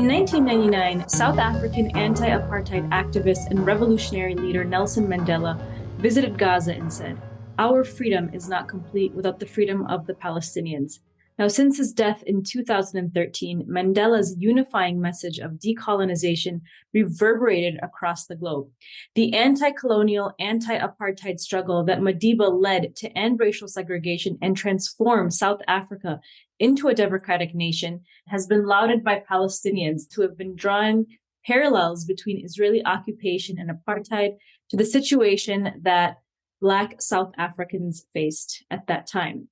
In 1999, South African anti-apartheid activist and revolutionary leader Nelson Mandela visited Gaza and said, "Our freedom is not complete without the freedom of the Palestinians." Now, since his death in 2013, Mandela's unifying message of decolonization reverberated across the globe. The anti-colonial, anti-apartheid struggle that Madiba led to end racial segregation and transform South Africa into a democratic nation has been lauded by Palestinians who have been drawing parallels between Israeli occupation and apartheid to the situation that Black South Africans faced at that time.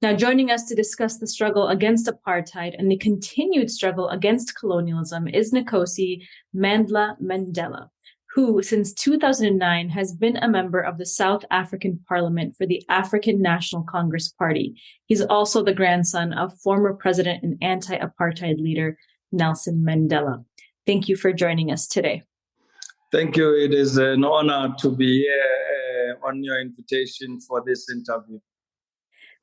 Now, joining us to discuss the struggle against apartheid and the continued struggle against colonialism is Nkosi Mandela, who since 2009 has been a member of the South African Parliament for the African National Congress Party. He's also the grandson of former president and anti-apartheid leader Nelson Mandela. Thank you for joining us today. Thank you. It is an honor to be here on your invitation for this interview.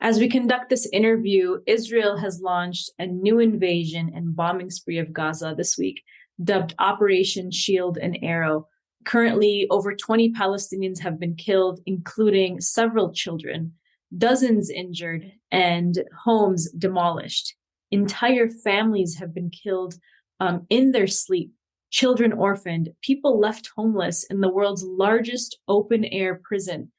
As we conduct this interview, Israel has launched a new invasion and bombing spree of Gaza this week, dubbed Operation Shield and Arrow. Currently, over 20 Palestinians have been killed, including several children, dozens injured, and homes demolished. Entire families have been killed in their sleep, children orphaned, people left homeless in the world's largest open-air prison.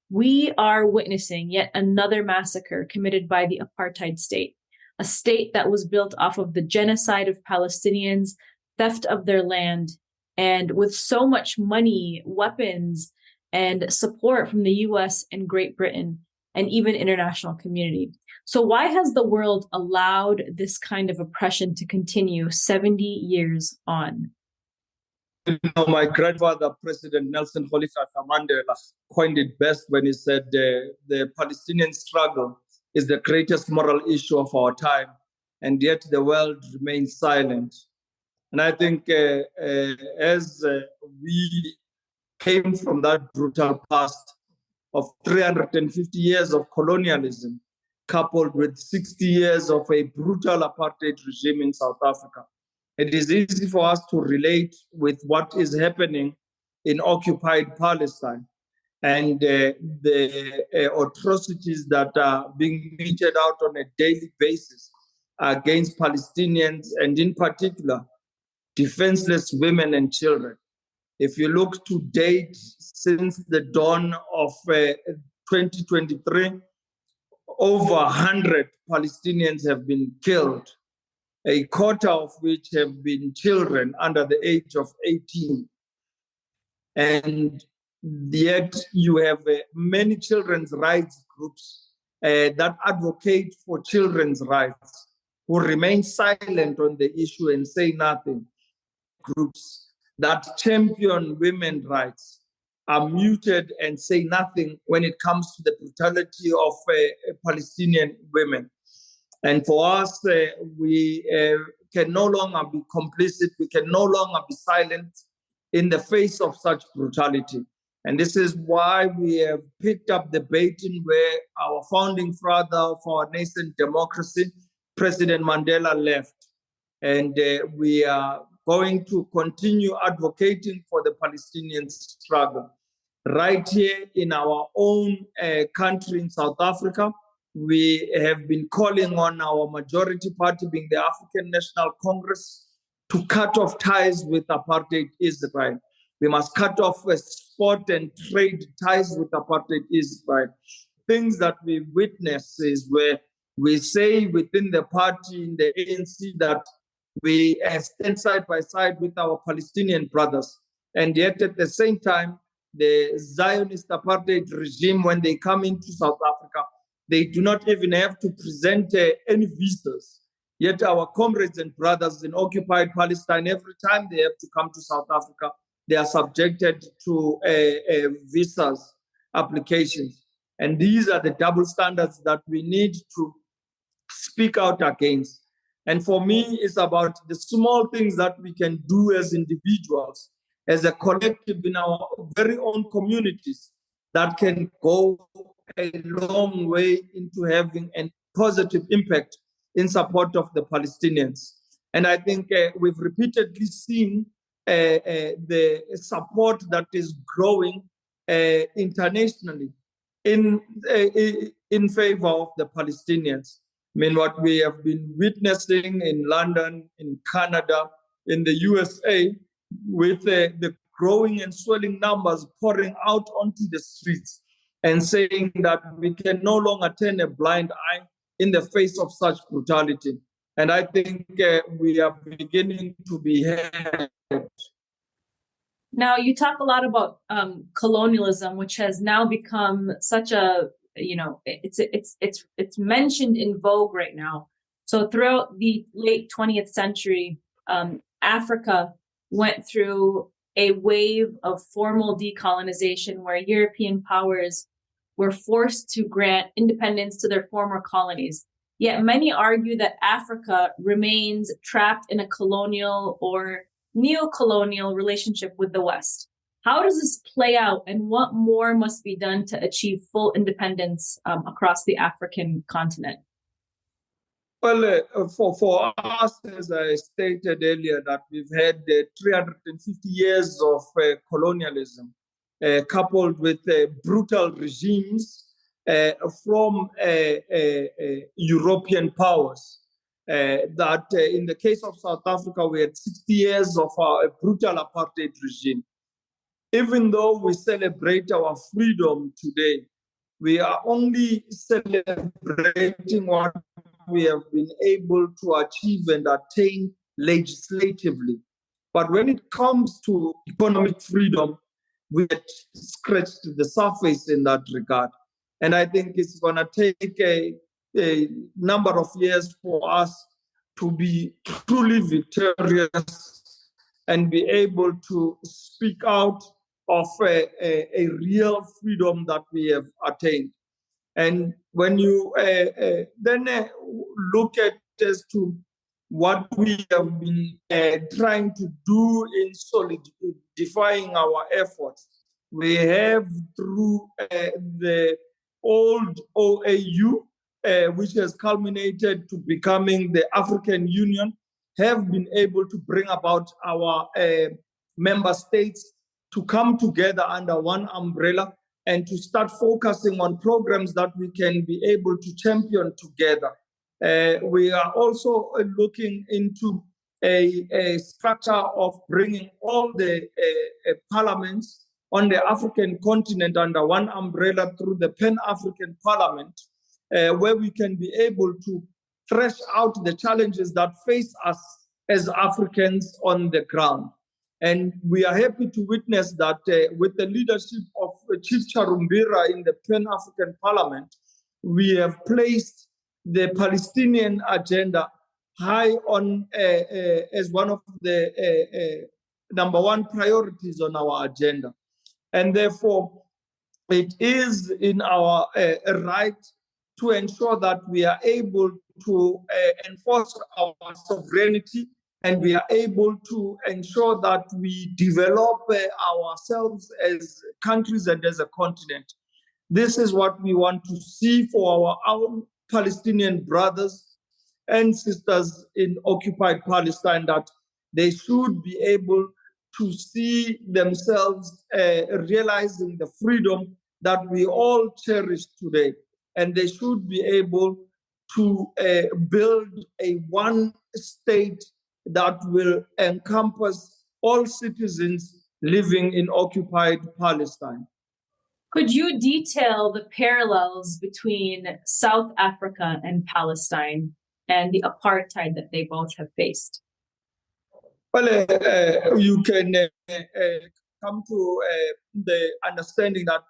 We are witnessing yet another massacre committed by the apartheid state, a state that was built off of the genocide of Palestinians, theft of their land, and with so much money, weapons, and support from the US and Great Britain, and even international community. So why has the world allowed this kind of oppression to continue 70 years on? My grandfather, President Nelson Mandela, coined it best when he said the Palestinian struggle is the greatest moral issue of our time, and yet the world remains silent. And I think as we came from that brutal past of 350 years of colonialism, coupled with 60 years of a brutal apartheid regime in South Africa, it is easy for us to relate with what is happening in occupied Palestine and the atrocities that are being meted out on a daily basis against Palestinians, and in particular, defenseless women and children. If you look to date, since the dawn of 2023, over 100 Palestinians have been killed, a quarter of which have been children under the age of 18. And yet you have many children's rights groups that advocate for children's rights, who remain silent on the issue and say nothing. Groups that champion women's rights are muted and say nothing when it comes to the brutality of Palestinian women. And for us, we can no longer be complicit. We can no longer be silent in the face of such brutality. And this is why we have picked up the baton where our founding father of our nascent democracy, President Mandela, left. And we are going to continue advocating for the Palestinian struggle. Right here in our own country in South Africa, we have been calling on our majority party, being the African National Congress, to cut off ties with apartheid Israel. We must cut off sport and trade ties with apartheid Israel. Things that we witness is where we say within the party, in the ANC, that we stand side by side with our Palestinian brothers. And yet at the same time, the Zionist apartheid regime, when they come into South Africa, they do not even have to present any visas. Yet our comrades and brothers in occupied Palestine, every time they have to come to South Africa, they are subjected to visas applications. And these are the double standards that we need to speak out against. And for me, it's about the small things that we can do as individuals, as a collective in our very own communities, that can go a long way into having a positive impact in support of the Palestinians. And I think we've repeatedly seen the support that is growing internationally in favor of the Palestinians. I mean, what we have been witnessing in London, in Canada, in the USA, with the growing and swelling numbers pouring out onto the streets and saying that we can no longer turn a blind eye in the face of such brutality. And I think we are beginning to be heard. Now, you talk a lot about colonialism, which has now become such a, it's mentioned in vogue right now. So throughout the late 20th century, Africa went through a wave of formal decolonization where European powers were forced to grant independence to their former colonies. Yet many argue that Africa remains trapped in a colonial or neo-colonial relationship with the West. How does this play out, and what more must be done to achieve full independence across the African continent? Well, for us, as I stated earlier, that we've had 350 years of colonialism, coupled with brutal regimes from European powers. That in the case of South Africa, we had 60 years of a brutal apartheid regime. Even though we celebrate our freedom today, we are only celebrating what we have been able to achieve and attain legislatively. But when it comes to economic freedom, we have scratched the surface in that regard. And I think it's going to take a number of years for us to be truly victorious and be able to speak out of a real freedom that we have attained. And when you then look at as to what we have been trying to do in solidifying our efforts, we have through the old OAU, which has culminated to becoming the African Union, have been able to bring about our member states to come together under one umbrella and to start focusing on programs that we can be able to champion together. We are also looking into a structure of bringing all the parliaments on the African continent under one umbrella through the Pan-African Parliament, where we can be able to thresh out the challenges that face us as Africans on the ground. And we are happy to witness that with the leadership of Chief Charumbira in the Pan-African Parliament, we have placed the Palestinian agenda high on as one of the number one priorities on our agenda. And therefore, it is in our right to ensure that we are able to enforce our sovereignty, and we are able to ensure that we develop ourselves as countries and as a continent. This is what we want to see for our own Palestinian brothers and sisters in occupied Palestine, that they should be able to see themselves realizing the freedom that we all cherish today. And they should be able to build a one state that will encompass all citizens living in occupied Palestine. Could you detail the parallels between South Africa and Palestine and the apartheid that they both have faced? Well, you can come to the understanding that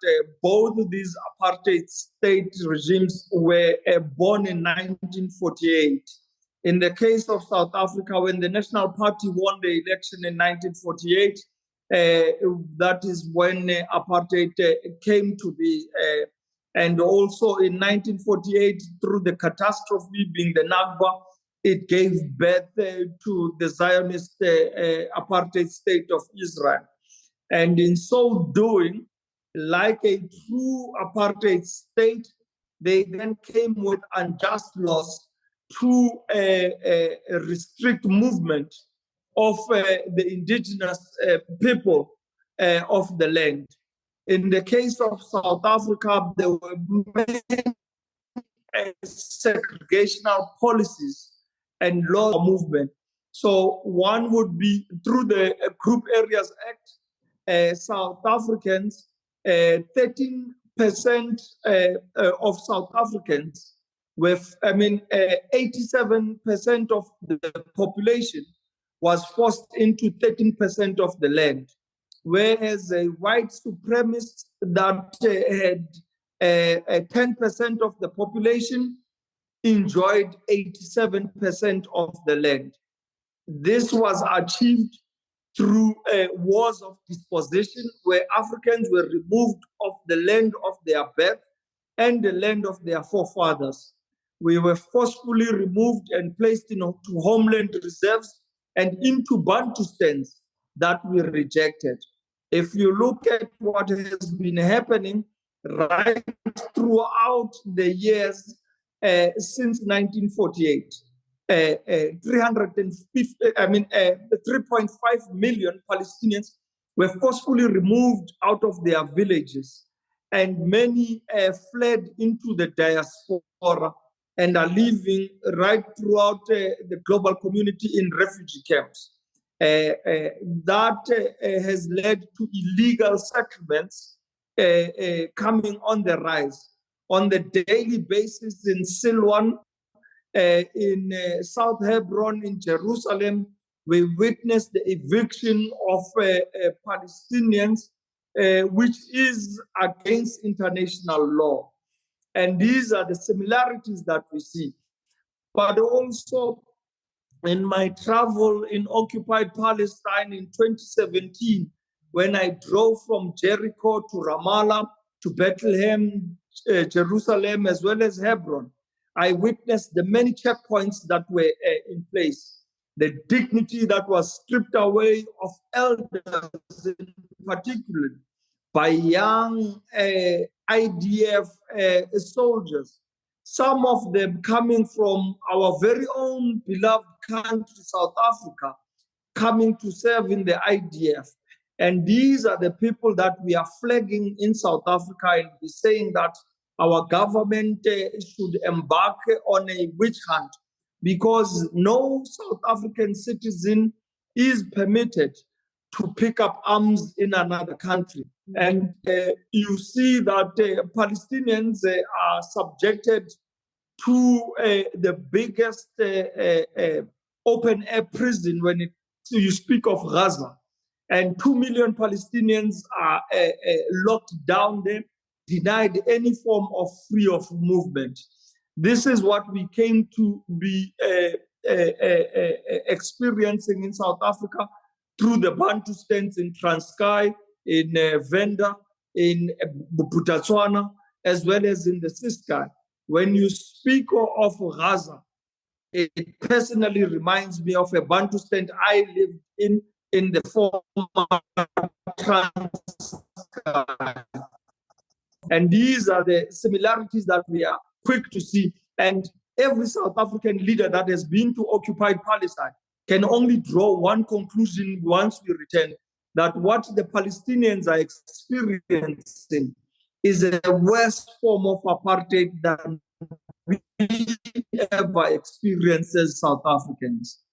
both these apartheid state regimes were born in 1948. In the case of South Africa, when the National Party won the election in 1948, that is when apartheid came to be. And also in 1948, through the catastrophe being the Nakba, it gave birth to the Zionist apartheid state of Israel. And in so doing, like a true apartheid state, they then came with unjust laws to restrict movement of the indigenous people of the land. In the case of South Africa, there were many segregational policies and law movement. So one would be through the Group Areas Act, South Africans, 13% of South Africans, with 87% of the population was forced into 13% of the land, whereas white supremacists that had 10% of the population enjoyed 87% of the land. This was achieved through wars of dispossession, where Africans were removed of the land of their birth and the land of their forefathers. We were forcefully removed and placed into homeland reserves and into Bantustans that we rejected. If you look at what has been happening right throughout the years since 1948, 3.5 million Palestinians were forcefully removed out of their villages, and many fled into the diaspora and are living right throughout the global community in refugee camps. That has led to illegal settlements coming on the rise. On the daily basis in Silwan, in South Hebron, in Jerusalem, we witnessed the eviction of Palestinians, which is against international law. And these are the similarities that we see. But also, in my travel in occupied Palestine in 2017, when I drove from Jericho to Ramallah to Bethlehem, Jerusalem, as well as Hebron, I witnessed the many checkpoints that were in place, the dignity that was stripped away of elders in particular by young IDF soldiers, some of them coming from our very own beloved country, South Africa, coming to serve in the IDF. And these are the people that we are flagging in South Africa and be saying that our government should embark on a witch hunt, because no South African citizen is permitted to pick up arms in another country. And you see that Palestinians are subjected to the biggest open air prison when you speak of Gaza. And 2 million Palestinians are locked down there, denied any form of free of movement. This is what we came to be experiencing in South Africa through the Bantustans in Transkei, in Venda, in Bophuthatswana, as well as in the Ciskei. When you speak of Gaza, it personally reminds me of a Bantustan I lived in the former Transkei. And these are the similarities that we are quick to see. And every South African leader that has been to occupied Palestine can only draw one conclusion once we return, that what the Palestinians are experiencing is a worse form of apartheid than we ever experienced as South Africans.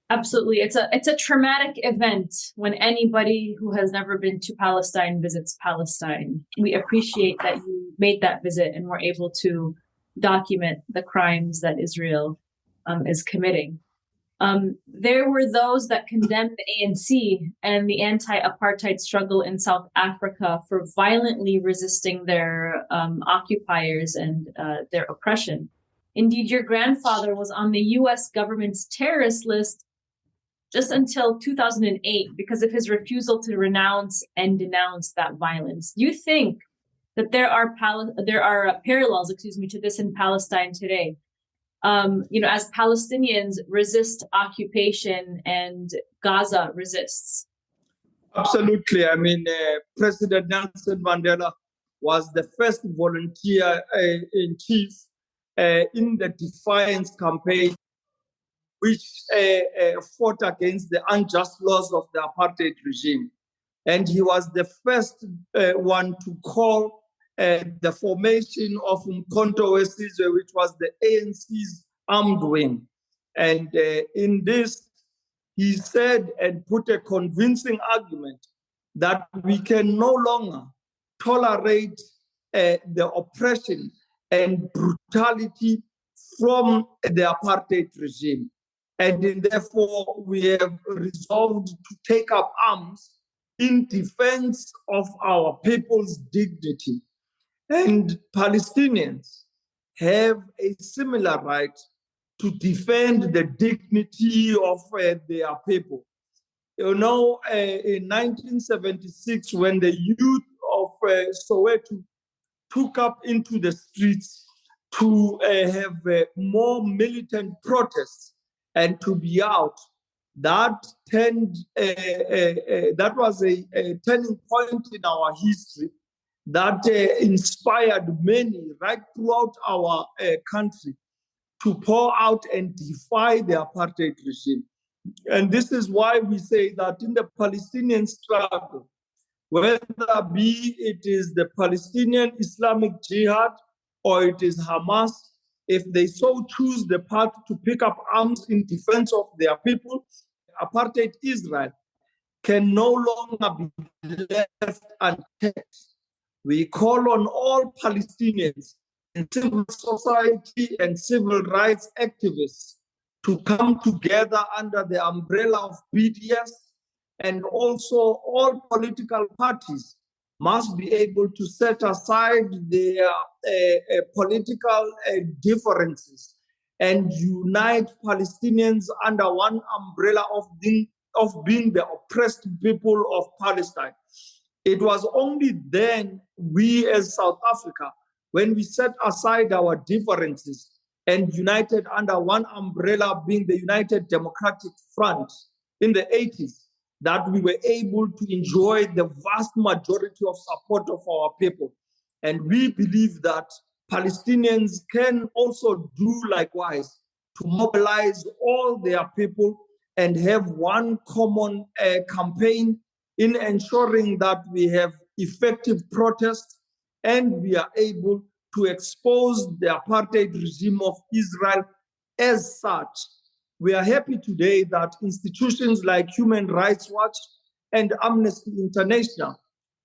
Absolutely. It's a traumatic event when anybody who has never been to Palestine visits Palestine. We appreciate that you made that visit and were able to document the crimes that Israel is committing. There were those that condemned the ANC and the anti-apartheid struggle in South Africa for violently resisting their occupiers and their oppression. Indeed, your grandfather was on the US government's terrorist list just until 2008 because of his refusal to renounce and denounce that violence. Do you think that there are parallels, to this in Palestine today? As Palestinians resist occupation and Gaza resists. Absolutely. I mean, President Nelson Mandela was the first volunteer in chief in the Defiance campaign, which fought against the unjust laws of the apartheid regime. And he was the first one to call the formation of Umkhonto weSizwe, which was the ANC's armed wing. And in this, he said and put a convincing argument that we can no longer tolerate the oppression and brutality from the apartheid regime. And therefore, we have resolved to take up arms in defense of our people's dignity. And Palestinians have a similar right to defend the dignity of their people. You know, in 1976, when the youth of Soweto took up into the streets to have more militant protests and to be out, that was a turning point in our history that inspired many right throughout our country to pour out and defy the apartheid regime. And this is why we say that in the Palestinian struggle, whether be it is the Palestinian Islamic Jihad or it is Hamas, if they so choose the path to pick up arms in defense of their people, apartheid Israel can no longer be left unchecked. We call on all Palestinians and civil society and civil rights activists to come together under the umbrella of BDS, and also all political parties must be able to set aside their political differences and unite Palestinians under one umbrella of being the oppressed people of Palestine. It was only then we as South Africa, when we set aside our differences and united under one umbrella being the United Democratic Front in the 80s, that we were able to enjoy the vast majority of support of our people. And we believe that Palestinians can also do likewise to mobilize all their people and have one common campaign in ensuring that we have effective protests and we are able to expose the apartheid regime of Israel as such. We are happy today that institutions like Human Rights Watch and Amnesty International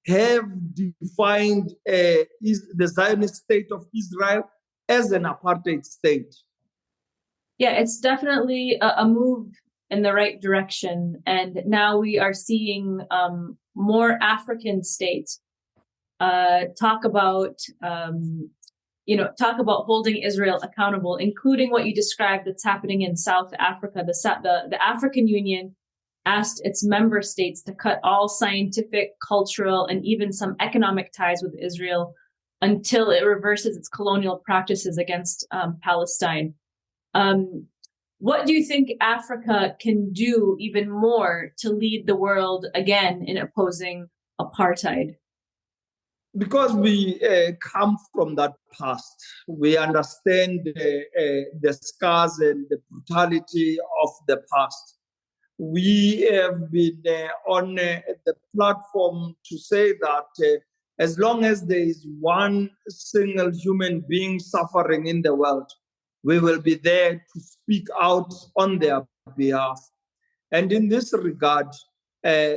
have defined the Zionist state of Israel as an apartheid state. Yeah, it's definitely a move in the right direction. And now we are seeing more African states talk about holding Israel accountable, including what you described that's happening in South Africa. The African Union asked its member states to cut all scientific, cultural, and even some economic ties with Israel until it reverses its colonial practices against Palestine. What do you think Africa can do even more to lead the world again in opposing apartheid? Because we come from that past, we understand the scars and the brutality of the past. We have been on the platform to say that as long as there is one single human being suffering in the world, we will be there to speak out on their behalf. And in this regard,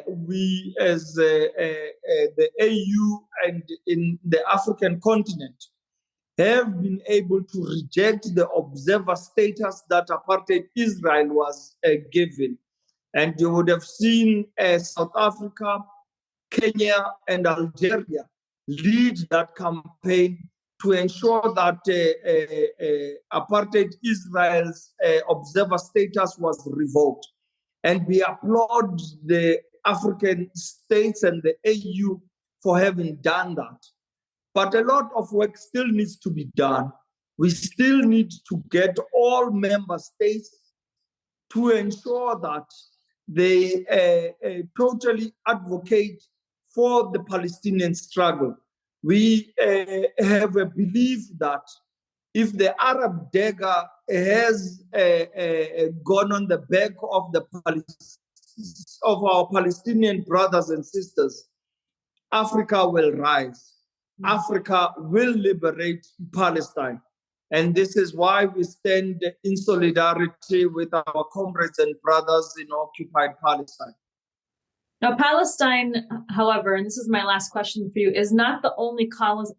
we as the AU and in the African continent have been able to reject the observer status that apartheid Israel was given. And you would have seen South Africa, Kenya, and Algeria lead that campaign to ensure that apartheid Israel's observer status was revoked. And we applaud the African states and the AU for having done that. But a lot of work still needs to be done. We still need to get all member states to ensure that they totally advocate for the Palestinian struggle. We have a belief that if the Arab dagger has gone on the back of our Palestinian brothers and sisters, Africa will rise. Africa will liberate Palestine. And this is why we stand in solidarity with our comrades and brothers in occupied Palestine. Now, Palestine, however, and this is my last question for you, is not the only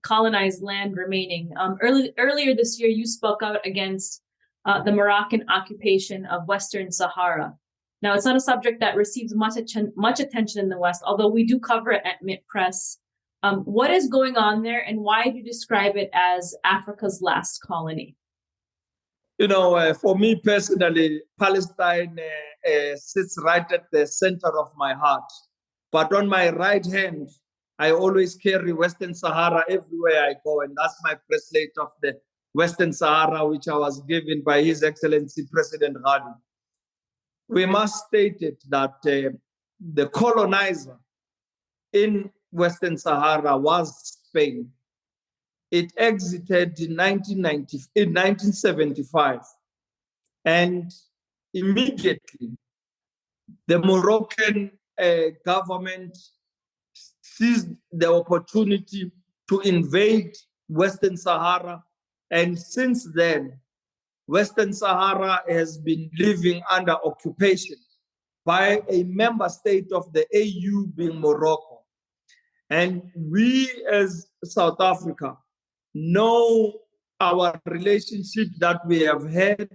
colonized land remaining. Earlier this year, you spoke out against the Moroccan occupation of Western Sahara. Now, it's not a subject that receives much attention in the West, although we do cover it at MintPress. What is going on there, and why do you describe it as Africa's last colony? For me personally, Palestine sits right at the center of my heart. But on my right hand, I always carry Western Sahara everywhere I go. And that's my bracelet of the Western Sahara, which I was given by His Excellency President Ghali. We must state it that the colonizer in Western Sahara was Spain. It exited in 1975. And immediately, the Moroccan government seized the opportunity to invade Western Sahara. And since then, Western Sahara has been living under occupation by a member state of the AU, being Morocco. And we as South Africa know our relationship that we have had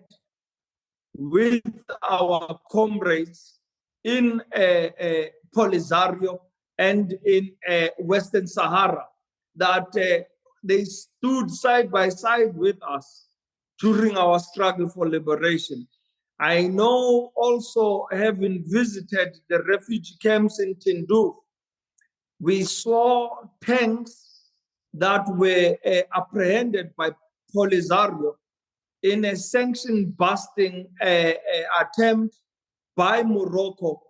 with our comrades in Polisario and in Western Sahara, that they stood side by side with us during our struggle for liberation. I know also, having visited the refugee camps in Tindouf, we saw tanks that were apprehended by Polisario in a sanction-busting attempt by Morocco,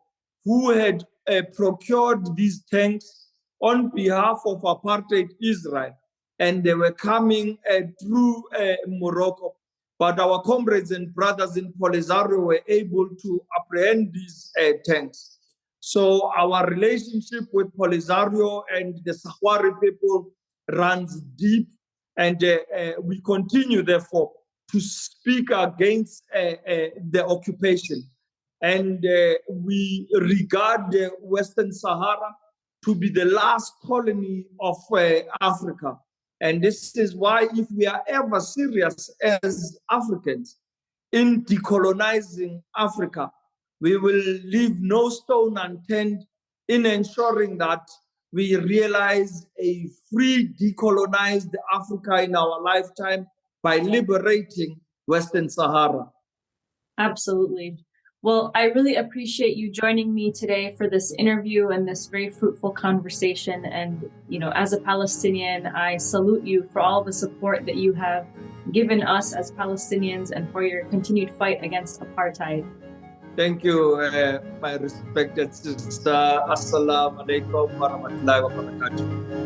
who had procured these tanks on behalf of apartheid Israel, and they were coming through Morocco. But our comrades and brothers in Polisario were able to apprehend these tanks. So our relationship with Polisario and the Sahrawi people runs deep, and we continue, therefore, to speak against the occupation. And we regard the Western Sahara to be the last colony of Africa. And this is why, if we are ever serious as Africans in decolonizing Africa, we will leave no stone unturned in ensuring that we realize a free, decolonized Africa in our lifetime by liberating Western Sahara. Absolutely. Well, I really appreciate you joining me today for this interview and this very fruitful conversation. And, as a Palestinian, I salute you for all the support that you have given us as Palestinians and for your continued fight against apartheid. Thank you, my respected sister. Assalamu alaikum wa rahmatullahi wa barakatuh.